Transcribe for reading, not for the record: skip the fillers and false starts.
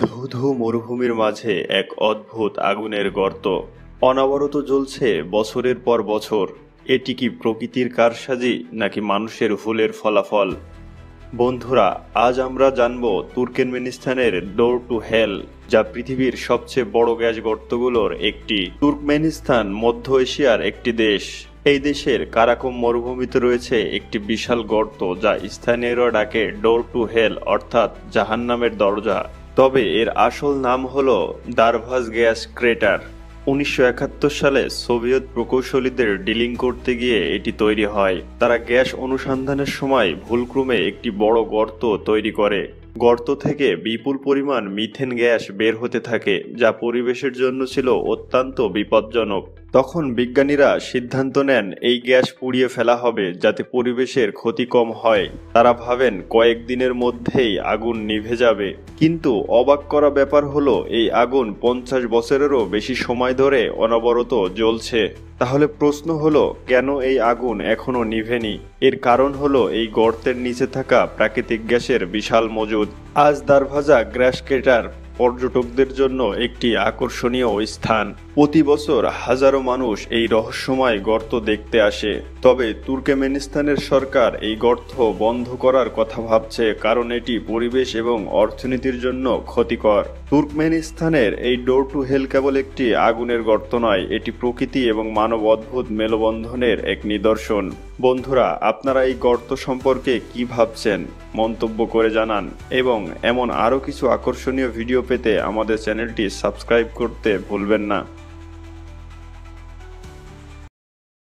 ধূ ধূ মরুভূমির মাঝে এক অদ্ভুত আগুনের গর্ত অনবরত জ্বলছে বছরের পর বছর। এটি কি প্রকৃতির কারসাজি নাকি মানুষের ভুলের ফলাফল? বন্ধুরা, আজ আমরা জানব তুর্কমেনিস্তানের ডোর টু হেল, যা পৃথিবীর সবচেয়ে বড় গ্যাস গর্তগুলোর একটি। তুর্কমেনিস্তান মধ্য এশিয়ার একটি দেশ। এই দেশের কারাকোম মরুভূমিতে রয়েছে একটি বিশাল গর্ত, যা স্থানীয়রা ডাকে ডোর টু হেল, অর্থাৎ জাহান্নামের দরজা। তবে এর আসল নাম হলো দারভাজ গ্যাস ক্রেটার। 1971 সালে সোভিয়েত প্রকৌশলীদের ডিলিং করতে গিয়ে এটি তৈরি হয়। তারা গ্যাস অনুসন্ধানের সময় ভুলক্রমে একটি বড় গর্ত তৈরি করে। গর্ত থেকে বিপুল পরিমাণ মিথেন গ্যাস বের হতে থাকে, যা পরিবেশের জন্য ছিল অত্যন্ত বিপজ্জনক। তখন বিজ্ঞানীরা সিদ্ধান্ত নেন এই গ্যাস পুড়িয়ে ফেলা হবে, যাতে পরিবেশের ক্ষতি কম হয়। তারা ভাবেন কয়েকদিনের মধ্যেই আগুন নিভে যাবে, কিন্তু অবাক করা ব্যাপার হলো এই আগুন 50 বছরেরও বেশি সময় ধরে অনবরত জ্বলছে। তাহলে প্রশ্ন হলো, কেন এই আগুন এখনো নিভেনি? এর কারণ হলো এই গর্তের নিচে থাকা প্রাকৃতিক গ্যাসের বিশাল মজুদ। আজ দারভাজা গ্যাস ক্রেটার পর্যটকদের জন্য একটি আকর্ষণীয় স্থান। প্রতি বছর হাজারো মানুষ এই রহস্যময় গর্ত দেখতে আসে। তবে তুর্কমেনিস্তানের সরকার এই গর্ত বন্ধ করার কথা ভাবছে, কারণ এটি পরিবেশ এবং অর্থনীতির জন্য ক্ষতিকর। তুর্কমেনিস্তানের এই ডোর টু হেল কেবল একটি আগুনের গর্ত নয়, এটি প্রকৃতি এবং মানব অদ্ভুত মেলবন্ধনের এক নিদর্শন। বন্ধুরা, আপনারা এই গর্ত সম্পর্কে কি ভাবছেন? মন্তব্য করে জানান, এবং এমন আরও কিছু আকর্ষণীয় ভিডিও পেতে আমাদের চ্যানেলটি সাবস্ক্রাইব করতে ভুলবেন না।